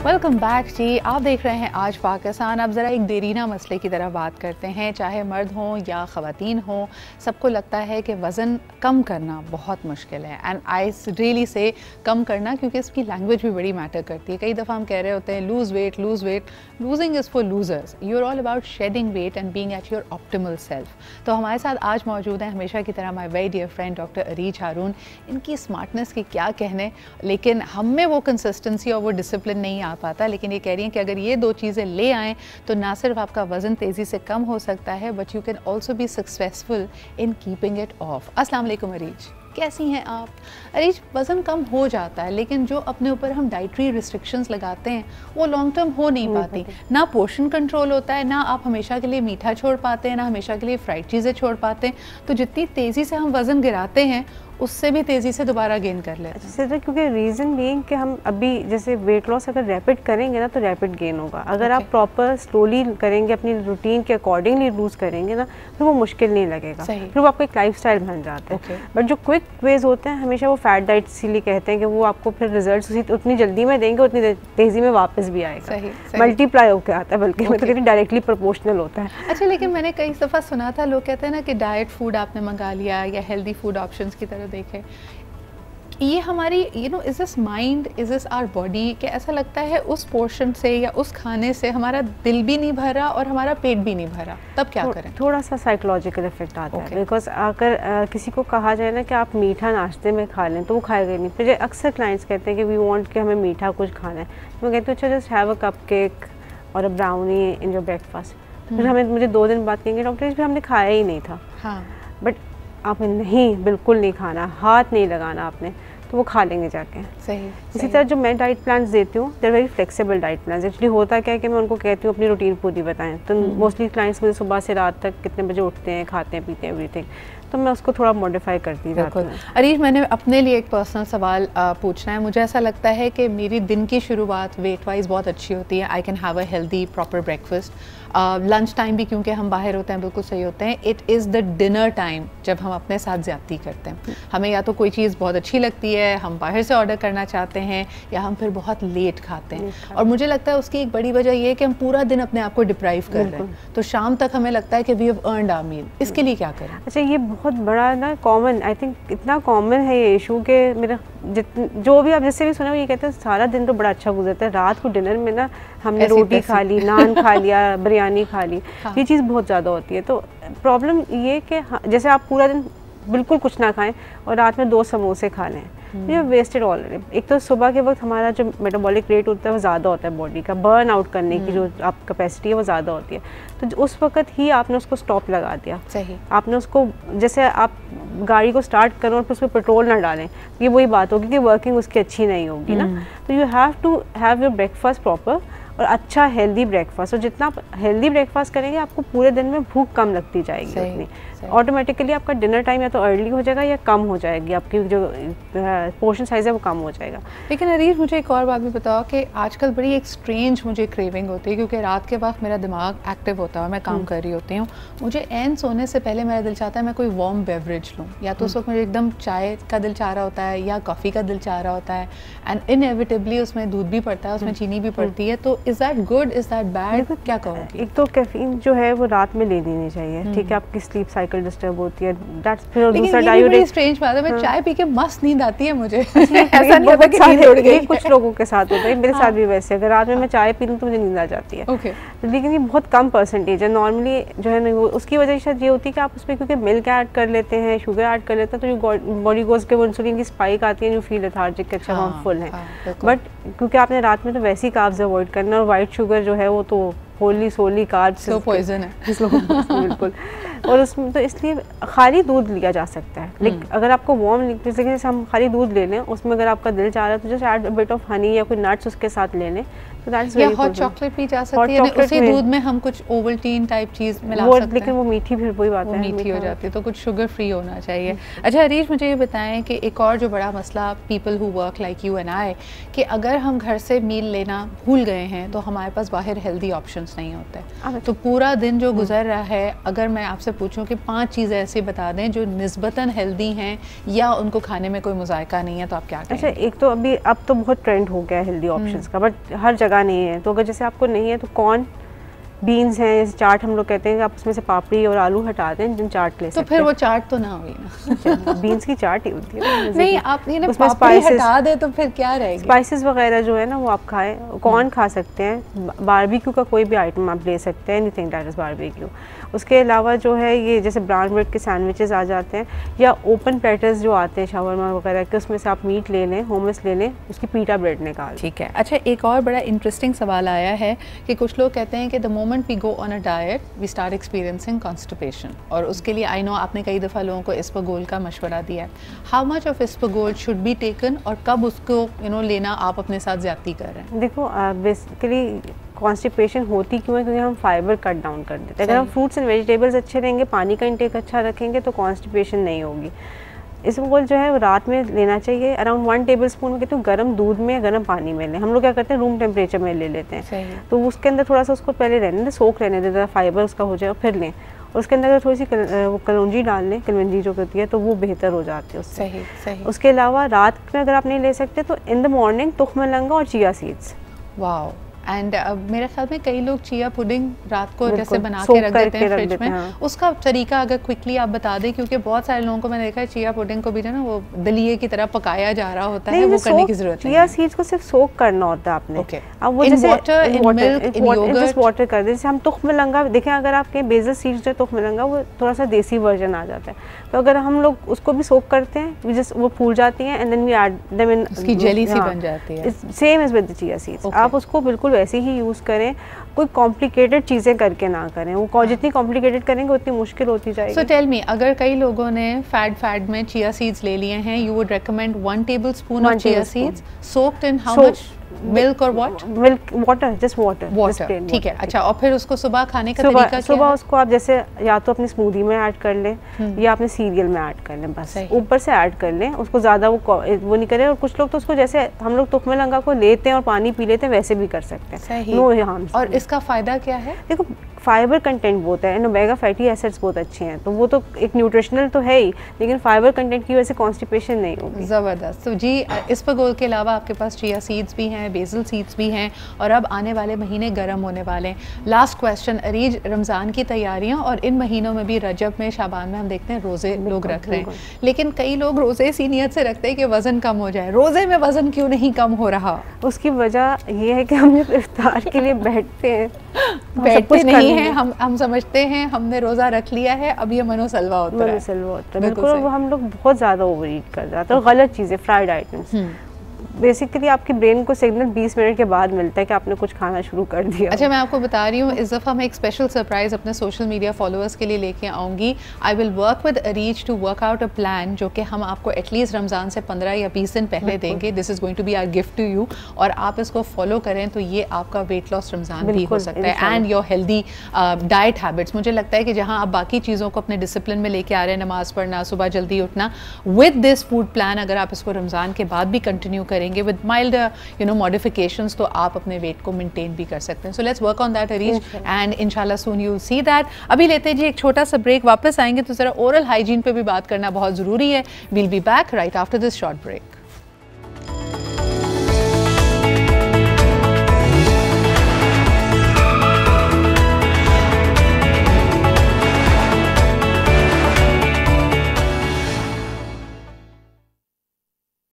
Welcome back जी। आप देख रहे हैं आज पाकिस्तान। अब ज़रा एक देरीना मसले की तरह बात करते हैं। चाहे मर्द हों या ख़वातीन हों, सबको लगता है कि वज़न कम करना बहुत मुश्किल है। एंड आई रियली से कम करना, क्योंकि इसकी लैंग्वेज भी बड़ी मैटर करती है। कई दफ़ा हम कह रहे होते हैं lose weight, losing is for losers. You are all about shedding weight and being at your optimal self. तो हमारे साथ आज मौजूद हैं हमेशा की तरह my very dear friend doctor Areej Haroon. इनकी स्मार्टनेस की क्या कहने, लेकिन हम में वो कंसिस्टेंसी और वो डिसिप्लिन नहीं आ पाता। लेकिन ये कह रही हैं कि अगर ये दो चीज़ें ले आएँ तो ना सिर्फ आपका वज़न तेज़ी से कम हो सकता है, but you can also be successful in keeping it of. अस्सलाम वालेकुम अरीज, कैसी हैं आप? अरीज, वज़न कम हो जाता है, लेकिन जो अपने ऊपर हम डाइटरी रिस्ट्रिक्शंस लगाते हैं वो लॉन्ग टर्म हो नहीं पाती। ना पोर्शन कंट्रोल होता है, ना आप हमेशा के लिए मीठा छोड़ पाते हैं, ना हमेशा के लिए फ्राइड चीज़ें छोड़ पाते हैं। तो जितनी तेज़ी से हम वज़न गिराते हैं उससे भी तेज़ी से दोबारा गेन कर लेते हैं। अच्छा, क्योंकि रीज़न बीइंग कि हम अभी जैसे वेट लॉस अगर रैपिड करेंगे ना तो रैपिड गेन होगा। अगर आप प्रॉपर स्लोली करेंगे, अपनी रूटीन के अकॉर्डिंगली लूज़ करेंगे ना तो वो मुश्किल नहीं लगेगा, फिर वो आपको एक लाइफस्टाइल बन जाता है। बट जो क्विक वेज होते हैं हमेशा वो फैट डाइट इसीलिए कहते हैं कि वो आपको फिर रिजल्ट उतनी जल्दी में देंगे, उतनी तेज़ी में वापस भी आएगा, मल्टीप्लाई होकर आता है, बल्कि मतलब कि डायरेक्टली प्रोपोर्शनल होता है। अच्छा, लेकिन मैंने कई दफ़ा सुना था, लोग कहते हैं ना कि डाइट फूड आपने मंगा लिया या हेल्दी फूड ऑप्शंस की तरह देखे, ये हमारी is this mind, is this our body, कि ऐसा लगता है उस पोर्शन से या उस खाने से हमारा दिल भी नहीं भरा और हमारा पेट भी नहीं भरा, तब क्या करें? थोड़ा सा साइकोलॉजिकल इफेक्ट आता है। बिकॉज अगर किसी को कहा जाए ना कि आप मीठा नाश्ते में खा लें तो वो खाएगा नहीं। फिर अक्सर क्लाइंट्स कहते हैं कि वी वांट कि हमें मीठा कुछ खाना है, मैं कहती हूँ अच्छा just have a cupcake और a brownie in your breakfast. फिर मुझे 2 दिन बाद कहेंगे डॉक्टर इस पर हमने खाया ही नहीं था। हाँ, बट आपने नहीं, बिल्कुल नहीं खाना, हाथ नहीं लगाना आपने, तो वो खा लेंगे जाके। सही। इसी तरह जो मैं डाइट प्लान्स देती हूँ there very flexible diet plans. Actually होता क्या है कि मैं उनको कहती हूँ अपनी रूटीन पूरी बताएं, तो मोस्टली क्लाइंट्स मुझे सुबह से रात तक कितने बजे उठते हैं, खाते हैं, पीते हैं, एवरीथिंग, तो मैं उसको थोड़ा मॉडिफाई करती जाती हूँ। अरीज, मैंने अपने लिए एक पर्सनल सवाल पूछना है। मुझे ऐसा लगता है कि मेरी दिन की शुरुआत वेट वाइज बहुत अच्छी होती है। I can have a healthy proper breakfast. Lunch time भी क्योंकि हम बाहर होते हैं बिल्कुल सही होते हैं। It is the dinner time जब हम अपने साथ ज़्यादती करते हैं। हमें या तो कोई चीज़ बहुत अच्छी लगती है, हम बाहर से ऑर्डर करना चाहते हैं, या हम फिर बहुत लेट खाते हैं। और मुझे लगता है उसकी एक बड़ी वजह ये है कि हम पूरा दिन अपने आप को डिप्राइव कर रहे हैं, तो शाम तक हमें लगता है कि वी हैव अर्नड आवर मील। इसके लिए क्या करें? अच्छा, ये बहुत बड़ा ना कॉमन, आई थिंक इतना कॉमन है ये इशू कि मेरा जो भी आप जिससे भी सुना वो ये कहते हैं सारा दिन तो बड़ा अच्छा गुजरता है, रात को डिनर में ना हमने रोटी खा ली, नान खा लिया, बिरयानी खा ली। हाँ। ये चीज़ बहुत ज़्यादा होती है। तो प्रॉब्लम ये कि जैसे आप पूरा दिन बिल्कुल कुछ ना खाएं और रात में 2 समोसे खा लें, ये वेस्टेड ऑलरेडी। एक तो सुबह के वक्त हमारा जो मेटाबॉलिक रेट होता है वो ज़्यादा होता है, बॉडी का बर्न आउट करने की जो आप कैपेसिटी है वो ज़्यादा होती है, तो उस वक्त ही आपने उसको स्टॉप लगा दिया। सही। आपने उसको, जैसे आप गाड़ी को स्टार्ट करो और फिर उसमें पेट्रोल ना डालें, ये वही बात होगी कि वर्किंग उसकी अच्छी नहीं होगी ना। तो you have to have your breakfast proper और अच्छा हेल्दी ब्रेकफास्ट। और जितना आप हेल्दी ब्रेकफास्ट करेंगे आपको पूरे दिन में भूख कम लगती जाएगी, उतनी ऑटोमेटिकली आपका डिनर टाइम या तो अर्ली हो जाएगा या कम हो जाएगी, आपकी जो पोर्शन साइज़ है वो कम हो जाएगा। लेकिन अरीज, मुझे एक और बात भी बताओ कि आजकल बड़ी एक स्ट्रेंज मुझे क्रेविंग होती है, क्योंकि रात के वक्त मेरा दिमाग एक्टिव होता है और मैं काम कर रही होती हूँ। मुझे एंड सोने से पहले मेरा दिल चाहता है मैं कोई वार्म बेवरेज लूँ, या तो उस वक्त मुझे एकदम चाय का दिल चाह रहा होता है या कॉफ़ी का दिल चाह रहा होता है, एंड इनएविटेबली उसमें दूध भी पड़ता है, उसमें चीनी भी पड़ती है। तो is that good, is that bad, क्या कहोगे? एक तो कैफीन जो है वो रात में लेनी नहीं चाहिए, ठीक है, आपकी स्लीप साइकिल डिस्टर्ब होती है। दैट्स फिर दूसरा डायोरेटिक। स्ट्रेंज बात है, मैं चाय पी के मस्त नींद आती है मुझे। ऐसा नहीं होता कि नींद उड़ गई, कुछ लोगों के साथ होता है, मेरे साथ भी वैसे, अगर रात में मैं चाय पी लूँ तो मुझे नींद आ जाती है। लेकिन ये बहुत कम परसेंटेज है नॉर्मली जो है ना। उसकी वजह शायद ये होती है कि आप उसमें क्योंकि मिल्क ऐड कर लेते हैं, शुगर ऐड कर लेते हैं, तो जो बॉडी गोज के वो इंसुलिन की स्पाइक आती है, जो फील लेथार्जिक के अच्छा हम फुल है। बट क्योंकि आपने रात में तो वैसे ही कार्ब्स अवॉइड करना, और वाइट शुगर जो है वो तो होली सोली कार्ब्स, तो पॉइजन है बिल्कुल। और उसमें तो इसलिए खाली दूध लिया जा सकता है, लेकिन अगर आपको वार्म, जैसे हम खाली दूध ले लें, उसमें अगर आपका दिल चाह रहा है तो just add a bit of honey या कोई नट्स उसके साथ ले लें, तो that's very good. Hot chocolate P जा सकती है, उसी दूध में हम कुछ ओवल्टीन टाइप चीज़ मिला सकते हैं, लेकिन वो मीठी, फिर वही बात है, मीठी हो जाती है, तो कुछ शुगर फ्री होना चाहिए। अच्छा अरीज, मुझे ये बताएं कि एक और जो बड़ा मसला people who work like you and I, कि अगर हम घर से मील लेना भूल गए हैं तो हमारे पास बाहर हेल्दी ऑप्शंस नहीं होते, तो पूरा दिन जो गुजर रहा है, अगर मैं आपसे आपसे पूछूं कि 5 चीज़ें ऐसी बता दें जो निस्बतन हेल्दी हैं या उनको खाने में कोई मुज़ायका नहीं है, तो आप क्या कहेंगे? अच्छा, एक तो अभी अब तो बहुत ट्रेंड हो गया है हेल्दी ऑप्शंस का, बट हर जगह नहीं है। तो अगर जैसे आपको नहीं है तो कॉर्न, बीन्स हैं, जैसे चाट हम लोग कहते हैं कि आप उसमें से पापड़ी और आलू हटा दें, जिन चाट ले सकते हैं। तो फिर वो चाट तो ना हुई ना। बीन्स की चाट ही होती है। नहीं, आप ये उसमें पापड़ी हटा दे तो फिर क्या रहेगी? स्पाइसेस वगैरह जो है ना वो आप खाएं। कॉर्न खा सकते हैं, बारबेक्यू का कोई भी आइटम आप ले सकते हैं, एनीथिंग दैट इज बारबेक्यू। उसके अलावा जो है ये जैसे ब्राउन ब्रेड के सैंडविचेस आ जाते हैं, या ओपन प्लेटर्स जो आते हैं शावरमा वगैरह के, उसमें से आप मीट ले लें, hummus ले लें, उसकी पीटा ब्रेड निकाल। ठीक है। अच्छा, एक और बड़ा इंटरेस्टिंग सवाल आया है कि कुछ लोग कहते हैं कि the moment we go on a diet we start experiencing constipation, और उसके लिए आई नो आपने कई दफ़ा लोगों को इस्पगोल का मशवरा दिया है। How much of isabgol should be taken, और कब उसको लेना आप अपने साथ ज़्यादती कर रहे हैं? देखो, बेसिकली कॉन्स्टिपेशन होती क्यों है? क्योंकि हम फाइबर कट डाउन कर देते हैं। अगर हम फ्रूट्स एंड वेजिटेबल्स अच्छे रहेंगे, पानी का इंटेक अच्छा रखेंगे, तो कॉन्स्टिपेशन नहीं होगी। इसबगोल जो है रात में लेना चाहिए, अराउंड 1 टेबलस्पून कहते हैं गर्म दूध में या गर्म पानी में लें। हम लोग क्या करते हैं, रूम टेम्परेचर में ले लेते हैं, तो उसके अंदर थोड़ा सा उसको पहले रहने दें, सोख रहने दें, फाइबर उसका हो जाए, फिर लें। और उसके अंदर अगर थोड़ी सी वो कलौंजी डाल लें, कलवंजी जो होती है, तो वो बेहतर हो जाती है उससे। सही। उसके अलावा रात में अगर आप नहीं ले सकते तो इन द मॉर्निंग तुख्म लंगा और चिया सीड्स। वाओ। एंड मेरे ख्याल में कई लोग चिया पुडिंग रात को जैसे बना के रख देते हैं फ्रिज में। हाँ। उसका तरीका अगर क्विकली आप बता दें, क्योंकि बहुत सारे लोगों को मैंने देखा है चिया पुडिंग को भी जो ना वो दलिये की तरह पकाया जा रहा होता है, वो करने की जरूरत नहीं है। चिया सीड्स को सिर्फ सोक करना होता है आपने। अब वो जैसे वाटर कर दे, जैसे हम तुख्म लंगा देखें, अगर आपके बेसल सीड्स जो तुख्म लंगा वो थोड़ा सा देसी वर्जन आ जाता है, तो अगर हम लोग उसको भी सोक करते हैं, वो फूल जाती हैं, and then we add them in, उसकी जेली सी बन जाती है। Same as with the chia seeds. आप उसको बिल्कुल वैसे ही यूज करें, कोई कॉम्प्लिकेटेड चीजें करके ना करें। वो जितनी कॉम्प्लिकेटेड करेंगे उतनी मुश्किल होती जाएगी। सो टेल मी, अगर कई लोगों ने फैड में चिया सीड्स ले लिए हैं, you would recommend 1 tablespoon of chia seeds soaked in how much milk और what? Milk, water, just water. ठीक है। अच्छा, और फिर उसको सुबह खाने का तरीका क्या है? सुबह उसको आप जैसे या तो अपनी स्मूदी में ऐड कर लें या अपने सीरियल में ऐड कर लें, बस ऊपर से ऐड कर लें। उसको ज़्यादा वो नहीं करें। और कुछ लोग तो उसको जैसे हम लोग तुख्मे लंगा को लेते हैं और पानी पी लेते हैं, वैसे भी कर सकते हैं। सही। No harm. और इसका फ़ायदा क्या है? देखो, फाइबर कंटेंट बहुत है, ओमेगा फैटी एसिड्स बहुत अच्छे हैं, तो वो तो एक न्यूट्रिशनल तो है ही, लेकिन फाइबर कंटेंट की वजह से कॉन्स्टिपेशन नहीं होगी। ज़बरदस्त। तो जी, इस्पगोल के अलावा आपके पास चिया सीड्स भी हैं, बेसल सीड्स भी हैं, और अब आने वाले महीने गर्म होने वाले हैं। लास्ट क्वेश्चन, अरीज, रमज़ान की तैयारियां, और इन महीनों में भी रजब में, शाबान में हम देखते हैं रोज़े लोग रख रहे हैं, लेकिन कई लोग रोज़े इसी नियत से रखते हैं कि वज़न कम हो जाए। रोज़े में वज़न क्यों नहीं कम हो रहा? उसकी वजह ये है कि हम जब इफ्तार के लिए बैठते हैं, बैठते नहीं हैं, हम समझते हैं हमने रोज़ा रख लिया है, अब ये मनोसलवा होता है। बिल्कुल। और हम लोग बहुत ज़्यादा ओवर ईट कर जाते हैं, और गलत चीज़ें, फ्राइड आइटम्स। बेसिकली आपकी ब्रेन को सिग्नल 20 मिनट के बाद मिलता है कि आपने कुछ खाना शुरू कर दिया। अच्छा, मैं आपको बता रही हूँ, इस दफ़ा मैं एक स्पेशल सरप्राइज़ अपने सोशल मीडिया फॉलोअर्स के लिए लेके आऊँगी। I will work with Areej to work out a plan, जो कि हम आपको एटलीस्ट रमज़ान से 15 या 20 दिन पहले देंगे। This is going to be our gift to you, और आप इसको फॉलो करें तो ये आपका वेट लॉस रमज़ान भी हो सकता है, and your healthy diet habits. मुझे लगता है कि जहाँ आप बाकी चीज़ों को अपने डिसिप्लिन में लेके आ रहे हैं, नमाज़ पढ़ना, सुबह जल्दी उठना, विद दिस फूड प्लान अगर आप इसको रमज़ान के बाद भी कंटिन्यू करेंगे विद माइल्ड मॉडिफिकेशंस, तो आप अपने वेट को मेंटेन भी कर सकते हैं। So let's work on that Areej, and इंशाल्लाह soon you will see that. अभी लेते हैं जी एक छोटा सा ब्रेक, वापस आएंगे तो ज़रा ओरल हाइजीन पे भी बात करना बहुत ज़रूरी है। We'll be back right after this short break.